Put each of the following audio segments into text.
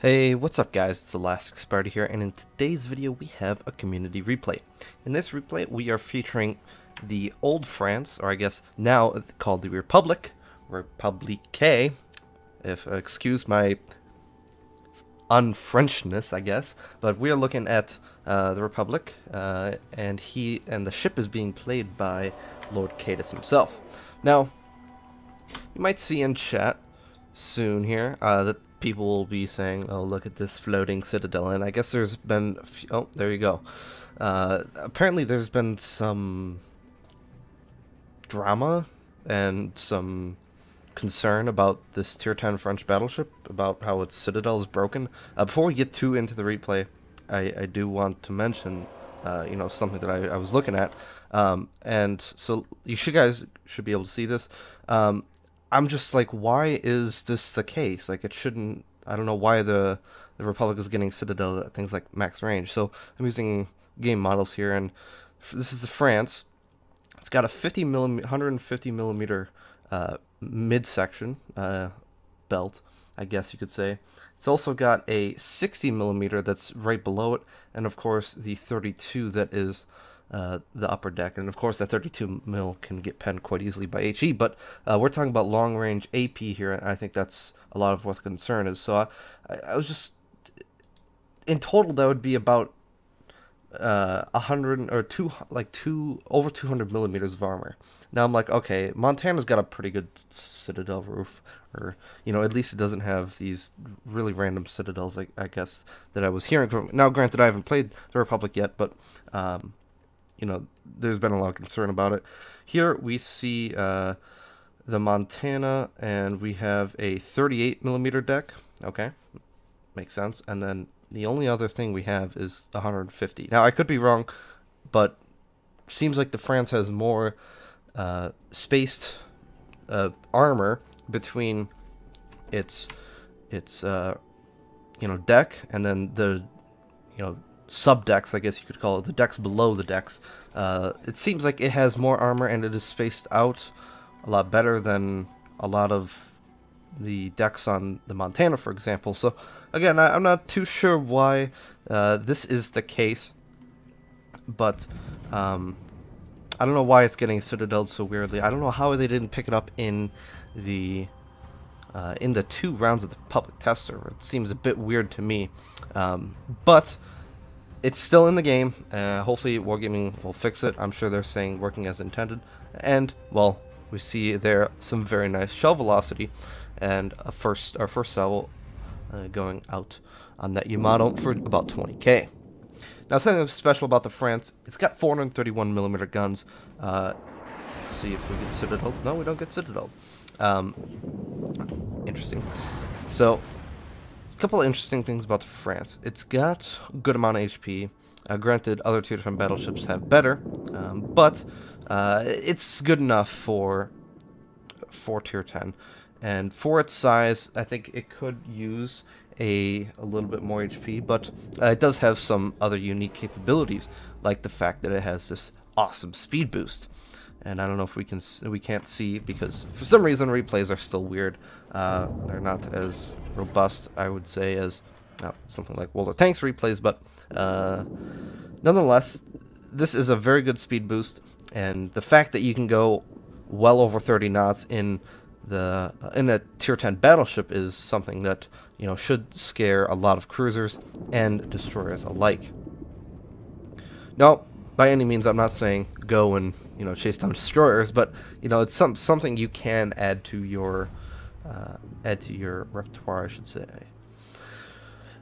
Hey, what's up guys, it's ElasticSpyder here, and in today's video we have a community replay. In this replay we are featuring the old France, or I guess now called the Republique, République, if excuse my unfrenchness I guess, but we are looking at the Republique, and the ship is being played by Lord Cadus himself. Now, you might see in chat soon here that people will be saying, oh, look at this floating citadel, and I guess there's been a few, oh, there you go. Apparently there's been some drama and some concern about this tier 10 French battleship, about how its citadel is broken. Before we get too into the replay, I do want to mention something that I was looking at, and so you guys should be able to see this. I'm just like, why is this the case? Like, it shouldn't. I don't know why the Republic is getting citadel at things like max range. So I'm using game models here, and this is the France. It's got a 150 millimeter midsection belt, I guess you could say. It's also got a 60 millimeter that's right below it, and of course the 32 that is the upper deck, and of course that 32 mil can get penned quite easily by HE, but we're talking about long range AP here, and I think that's a lot of what the concern is. So I was just, in total that would be about 100 or over 200 millimeters of armor. Now I'm like, okay, Montana's got a pretty good citadel roof, or at least it doesn't have these really random citadels, I guess, that I was hearing from. Now granted, I haven't played the Republic yet, but there's been a lot of concern about it. Here we see the Montana, and we have a 38 millimeter deck. Okay, makes sense. And then the only other thing we have is 150. Now I could be wrong, but seems like the France has more spaced armor between its deck and then the sub decks, I guess you could call it, the decks below the decks. It seems like it has more armor, and it is spaced out a lot better than a lot of the decks on the Montana, for example. So again, I'm not too sure why this is the case, but I don't know why it's getting citadeled so weirdly. I don't know how they didn't pick it up in the 2 rounds of the public test server. It seems a bit weird to me, but it's still in the game. Hopefully Wargaming will fix it. I'm sure they're saying working as intended. And, well, we see there some very nice shell velocity, and our first salvo going out on that model for about 20k. Now, something special about the France, it's got 431 millimeter guns. Let's see if we get citadel. No, we don't get citadel. Interesting. So, a couple of interesting things about the France. It's got a good amount of HP. Granted, other tier 10 battleships have better, but it's good enough for tier 10. And for its size, I think it could use a little bit more HP, but it does have some other unique capabilities, like the fact that it has this awesome speed boost. And I don't know if we can't see, because for some reason replays are still weird. They're not as robust, I would say, as something like World of Tanks replays, but nonetheless, this is a very good speed boost, and the fact that you can go well over 30 knots in a tier 10 battleship is something that should scare a lot of cruisers and destroyers alike. Now, by any means, I'm not saying go and chase down destroyers, but it's something you can add to your repertoire, I should say.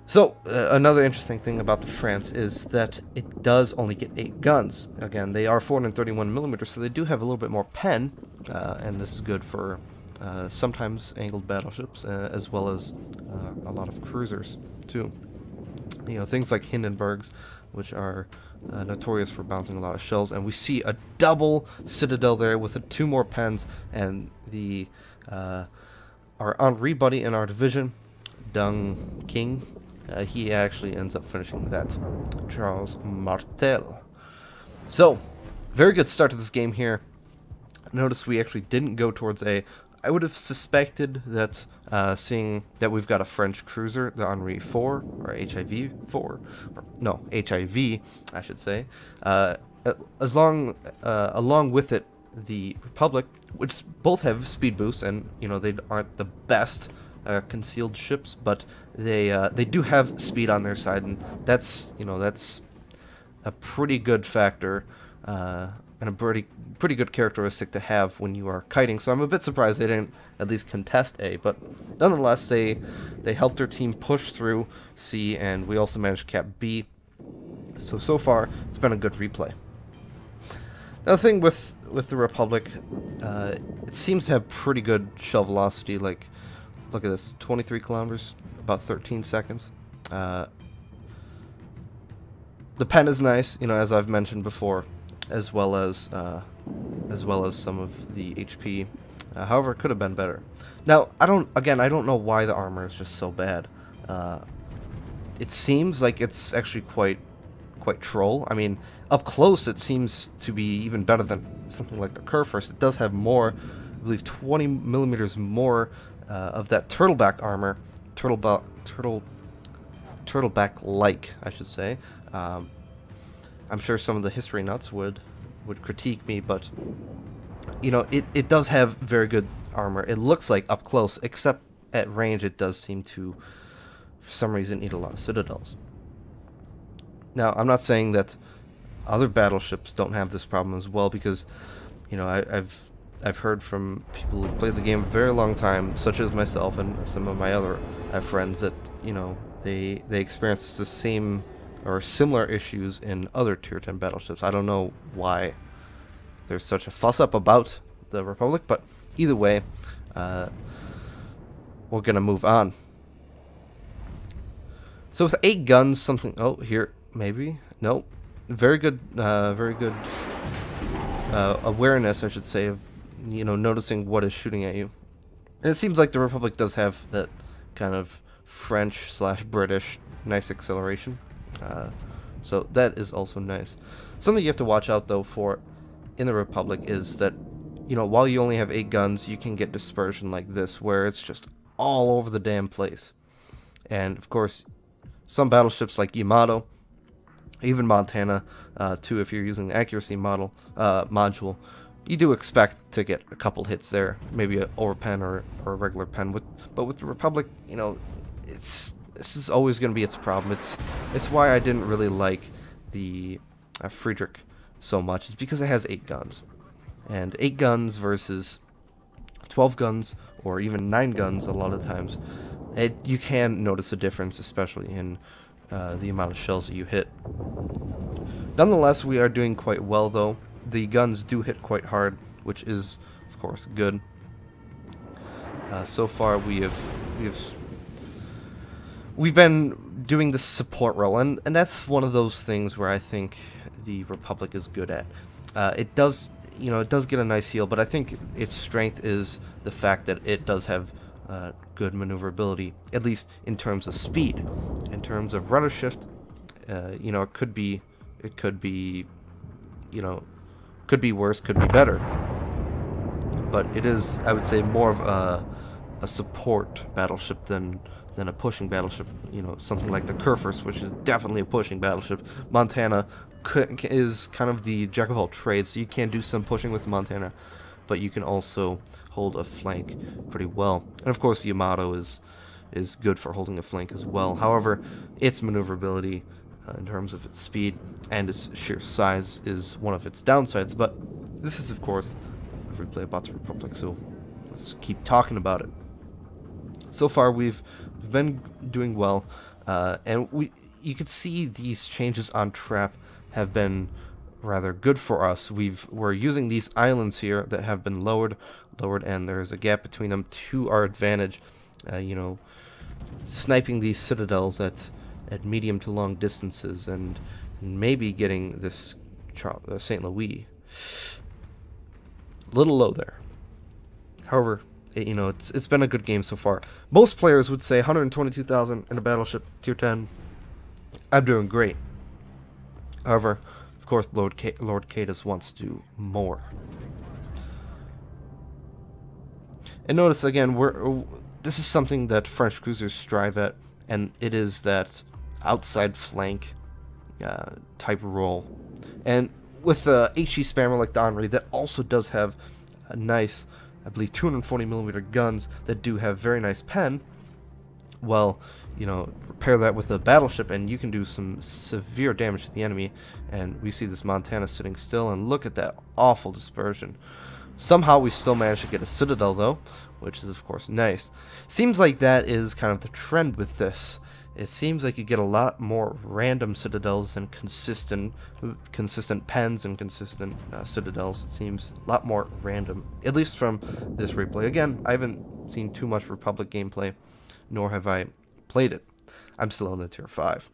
So another interesting thing about the France is that it does only get 8 guns. Again, they are 431 millimeters, so they do have a little bit more pen, and this is good for sometimes angled battleships, as well as a lot of cruisers too. Things like Hindenburgs, which are notorious for bouncing a lot of shells, and we see a double citadel there with 2 more pens, and our Henri buddy in our division, Dung King, he actually ends up finishing that Charles Martel. So, very good start to this game here. Notice we actually didn't go towards A. I would have suspected that, seeing that we've got a French cruiser, the Henri 4, or HIV 4, or, no, HIV, I should say, along with it, the Republic, which both have speed boosts, and they aren't the best concealed ships, but they do have speed on their side, and that's a pretty good factor, and a pretty good characteristic to have when you are kiting. So I'm a bit surprised they didn't at least contest A, but nonetheless they helped their team push through C, and we also managed to cap B. So far it's been a good replay. Now the thing with the Republic, it seems to have pretty good shell velocity. Like, look at this, 23 kilometers, about 13 seconds. The pen is nice, as I've mentioned before, as well as some of the HP. However, it could have been better. Now, I don't know why the armor is just so bad. It seems like it's actually quite troll. I mean, up close it seems to be even better than something like the Kurfürst. It does have more, I believe, 20 millimeters more of that turtleback armor, turtleback-like, I should say. I'm sure some of the history nuts would critique me, but it does have very good armor. It looks like up close, except at range it does seem to, for some reason, need a lot of citadels. Now, I'm not saying that other battleships don't have this problem as well, because I've heard from people who've played the game a very long time, such as myself and some of my other friends, that they experience the same or similar issues in other Tier 10 battleships. I don't know why there's such a fuss up about the Republic, but either way, we're gonna move on. So with 8 guns, something. Oh, here maybe no, very good awareness, I should say, of noticing what is shooting at you. And it seems like the Republic does have that kind of French/British nice acceleration. So that is also nice. Something you have to watch out though for in the Republic is that while you only have 8 guns, you can get dispersion like this, where it's just all over the damn place. And of course, some battleships like Yamato, even Montana too, if you're using the accuracy module, you do expect to get a couple hits there, maybe an overpen or a regular pen. But with the Republic, this is always going to be its problem. It's why I didn't really like the Friedrich so much. It's because it has 8 guns. And 8 guns versus 12 guns or even 9 guns a lot of times, you can notice a difference, especially in the amount of shells that you hit. Nonetheless, we are doing quite well though. The guns do hit quite hard, which is, of course, good. So far we've been doing the support role, and that's one of those things where I think the Republic is good at. It does get a nice heal, but I think its strength is the fact that it does have good maneuverability, at least in terms of speed. In terms of rudder shift, it could be worse, could be better. But it is, I would say, more of a support battleship than a pushing battleship. Something like the Kurfürst, which is definitely a pushing battleship. Montana is kind of the jack of all trades, so you can do some pushing with Montana, but you can also hold a flank pretty well. And of course, Yamato is good for holding a flank as well. However, its maneuverability in terms of its speed and its sheer size is one of its downsides. But this is, of course, a replay about the Republic, so let's keep talking about it. So far, we've been doing well, and you could see these changes on trap have been rather good for us. We're using these islands here that have been lowered, and there's a gap between them to our advantage. Sniping these citadels at medium to long distances, and maybe getting this St. Louis. A little low there. However, it's been a good game so far. Most players would say 122,000 in a battleship tier 10. I'm doing great. However, of course, Lord Cadus wants to do more. And notice again, this is something that French cruisers strive at, and it is that outside flank type role. And with the HE spammer like the Henri, that also does have a nice, I believe, 240mm guns that do have very nice pen. Well, you know, pair that with a battleship and you can do some severe damage to the enemy. And we see this Montana sitting still, and look at that awful dispersion. Somehow we still managed to get a citadel though, which is of course nice. Seems like that is kind of the trend with this. It seems like you get a lot more random citadels than consistent pens and consistent citadels. It seems a lot more random, at least from this replay. Again, I haven't seen too much Republic gameplay, nor have I played it. I'm still on the tier 5.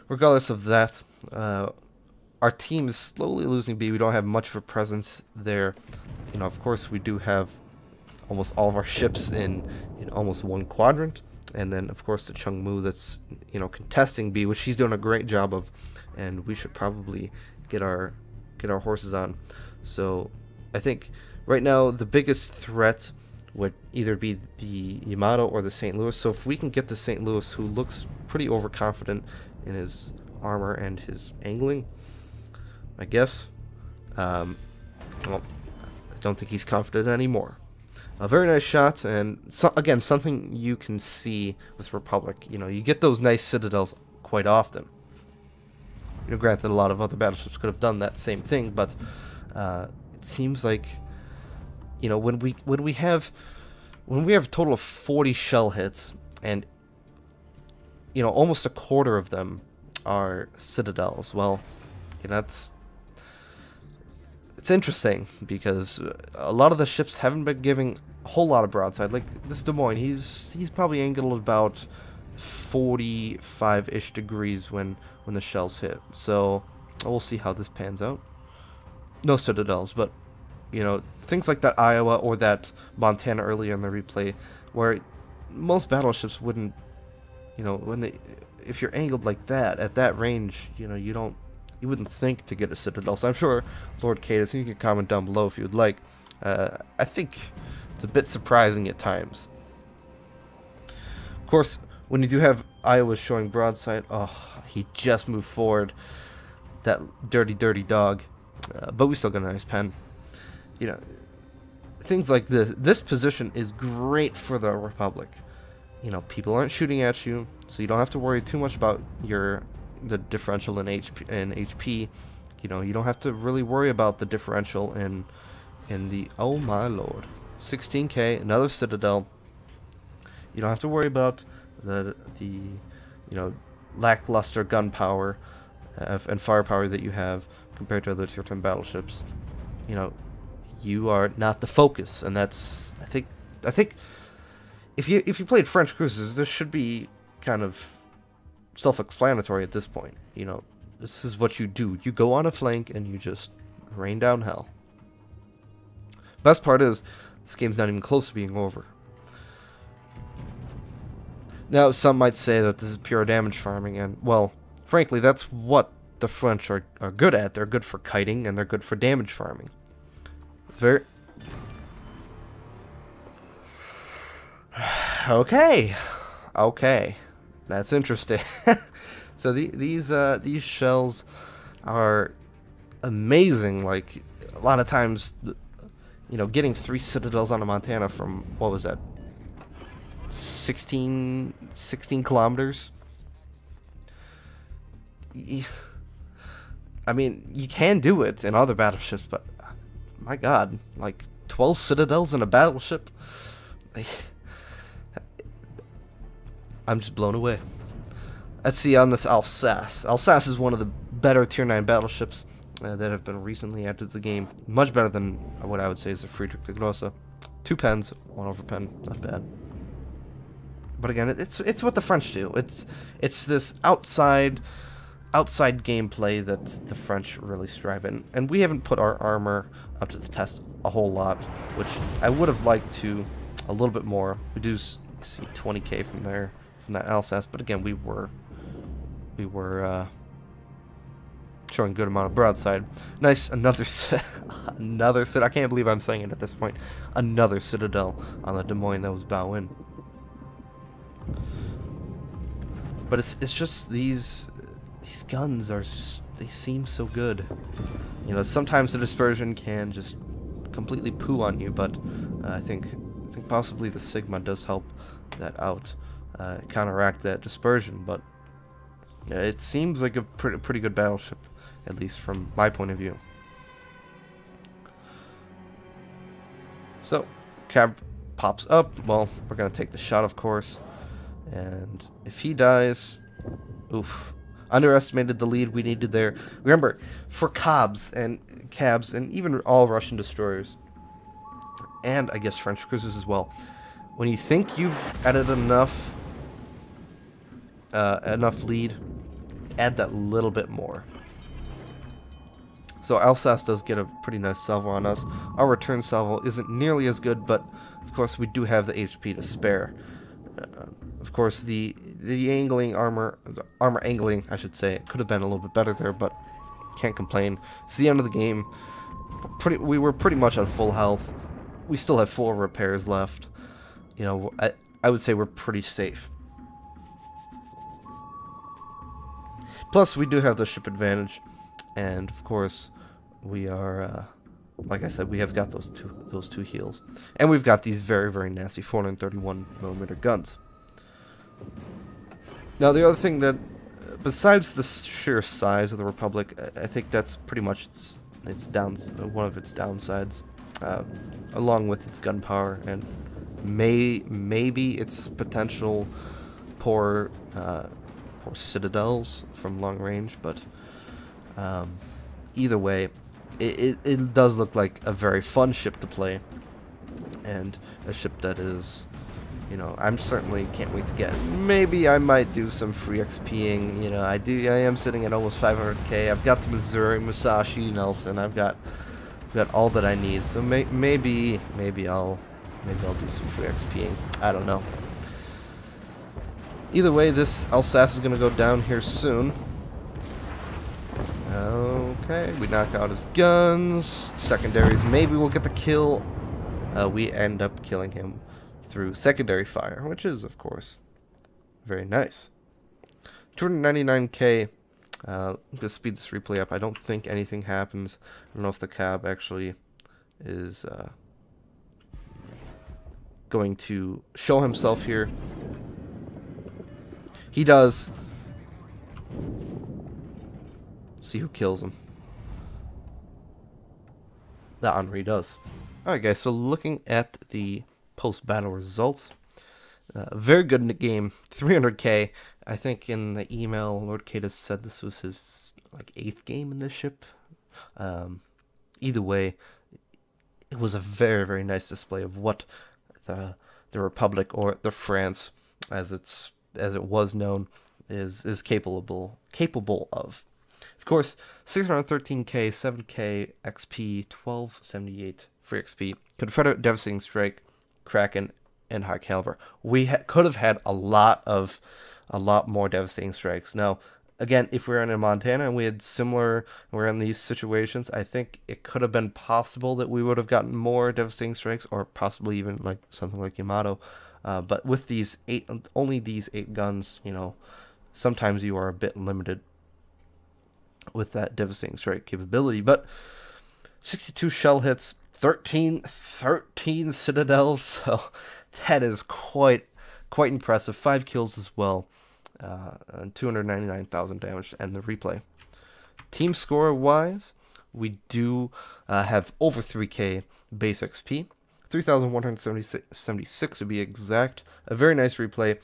Regardless of that, our team is slowly losing B. We don't have much of a presence there. You know, of course, we do have almost all of our ships in almost one quadrant, and then of course the Chungmu that's, you know, contesting B, which he's doing a great job of, and we should probably get our horses on. So I think right now the biggest threat would either be the Yamato or the St. Louis. So if we can get the St. Louis, who looks pretty overconfident in his armor and his angling, I guess, well, I don't think he's confident anymore. A very nice shot, and again, something you can see with Republic. You know, you get those nice citadels quite often. You know, granted, a lot of other battleships could have done that same thing, but it seems like, you know, when we have a total of 40 shell hits, and you know, almost a quarter of them are citadels. Well, you know, it's interesting because a lot of the ships haven't been giving a whole lot of broadside. Like this Des Moines, he's probably angled about 45-ish degrees when the shells hit. So we'll see how this pans out. No citadels, but you know, things like that Iowa or that Montana earlier in the replay, where most battleships wouldn't, you know, if you're angled like that at that range, you know, you wouldn't think to get a citadel. So I'm sure Lord Cadus, you can comment down below if you would like. I think it's a bit surprising at times. Of course, when you do have Iowa showing broadside, oh, he just moved forward. That dirty dog. But we still got a nice pen. You know, things like this. This position is great for the Republic. You know, people aren't shooting at you, so you don't have to worry too much about the differential in HP. You know, you don't have to really worry about the differential in the, oh my lord, 16k, another citadel. You don't have to worry about the you know, lackluster gunpowder and firepower that you have compared to other tier 10 battleships. You know, you are not the focus, and that's, I think if you played French cruisers, this should be kind of self-explanatory at this point. You know, this is what you do. You go on a flank and you just rain down hell. Best part is, this game's not even close to being over. Now, some might say that this is pure damage farming, and, well, frankly, that's what the French are good at. They're good for kiting, and they're good for damage farming. Okay. That's interesting. So these shells are amazing. Like, a lot of times, you know, getting 3 citadels on a Montana from, what was that, 16 kilometers? I mean, you can do it in other battleships, but my god, like 12 citadels in a battleship? I'm just blown away. Let's see on this Alsace. Alsace is one of the better tier 9 battleships that have been recently added to the game. Much better than what I would say is a Friedrich the Grosse. 2 pens, 1 overpen, not bad. But again, it's what the French do. It's this outside gameplay that the French really strive in, and we haven't put our armor up to the test a whole lot, which I would have liked to a little bit more. We do see 20k from there, from that Alsace, but again, we were showing good amount of broadside. Nice, another another I can't believe I'm saying it at this point. Another citadel on the Des Moines that was bow in. But it's just these guns are they seem so good. You know, sometimes the dispersion can just completely poo on you, but I think possibly the Sigma does help that out, counteract that dispersion. But it seems like a pretty good battleship, at least from my point of view. So, Cab pops up. Well, we're gonna take the shot, of course, and if he dies, oof. Underestimated the lead we needed there. Remember, for cabs and even all Russian destroyers, and I guess French cruisers as well, when you think you've added enough lead, add that little bit more. So Alsace does get a pretty nice salvo on us. Our return salvo isn't nearly as good, but of course we do have the HP to spare. Of course, the armor angling, I should say, it could have been a little bit better there, but can't complain. It's the end of the game. We were pretty much on full health. We still have 4 repairs left. You know, I would say we're pretty safe. Plus, we do have the ship advantage, and of course, we are, like I said, we have got those two heals, and we've got these very nasty 431mm guns. Now, the other thing that, besides the sheer size of the Republic, I think that's pretty much one of its downsides, along with its gunpowder and maybe its potential poor citadels from long range. But either way, it does look like a very fun ship to play, and a ship that is, you know, I'm certainly can't wait to get. Maybe I might do some free XPing. You know, I am sitting at almost 500k. I've got the Missouri, Musashi, Nelson. I've got all that I need. So maybe I'll do some free XPing. I don't know. Either way, this Alsace is gonna go down here soon. Okay, we knock out his guns. Secondaries. Maybe we'll get the kill. We end up killing him through secondary fire, which is, of course, very nice. 299k. I'm gonna speed this replay up. I don't think anything happens. I don't know if the cab actually is going to show himself here. He does. Let's see who kills him. That Henri does. Alright guys, so looking at the post-battle results, very good in the game. 300k. I think in the email, Lord Cadus said this was his like 8th game in this ship. Either way, it was a very nice display of what the Republic, or the France, as it was known, is capable of. Of course, 613k, 7k XP, 1278 free XP, Confederate Devastating Strike, Kraken, and High Caliber. We could have had a lot more Devastating Strikes. Now, again, if we were in Montana and we're in these situations, I think it could have been possible that we would have gotten more Devastating Strikes, or possibly even like something like Yamato. But with only these 8 guns, you know, sometimes you are a bit limited with that Devastating Strike capability. But 62 shell hits, 13 citadels, so that is quite impressive. 5 kills as well, and 299,000 damage to end the replay. Team score wise, we do have over 3k base XP, 3,176 to be exact. A very nice replay.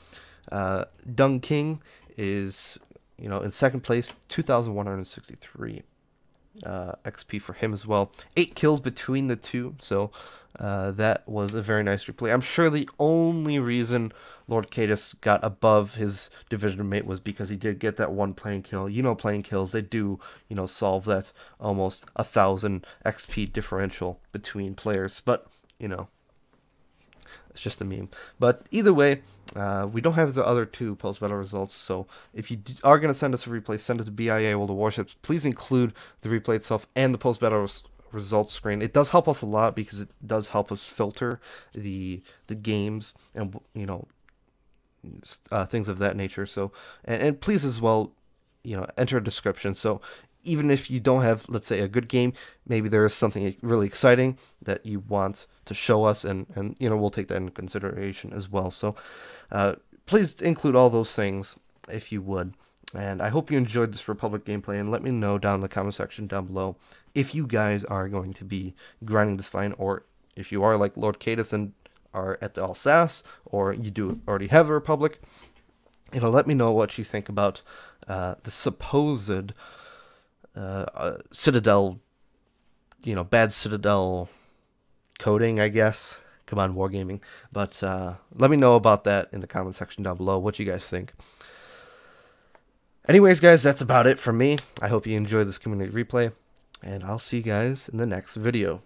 Dung King is, you know, in second place, 2,163 XP for him as well. 8 kills between the two, so that was a very nice replay. I'm sure the only reason Lord Cadus got above his division mate was because he did get that 1 plane kill. You know, plane kills, they do, you know, solve that almost 1,000 XP differential between players. But, you know, it's just a meme. But either way, We don't have the other two post-battle results, so if you are going to send us a replay, send it to BIAworldofwarships. Please include the replay itself and the post-battle results screen. It does help us a lot because it does help us filter the games and, you know, things of that nature. So, and please as well, you know, enter a description. So even if you don't have, let's say, a good game, maybe there is something really exciting that you want to show us, and you know, we'll take that into consideration as well. So please include all those things if you would. And I hope you enjoyed this Republic gameplay, and let me know down in the comment section down below if you guys are going to be grinding this line, or if you are like Lord Cadus and are at the Alsace, or you do already have a Republic. It'll let me know what you think about the supposed Citadel, you know, bad Citadel coding, I guess. Come on, Wargaming. But let me know about that in the comment section down below, what you guys think. Anyways, guys, that's about it from me. I hope you enjoyed this community replay, and I'll see you guys in the next video.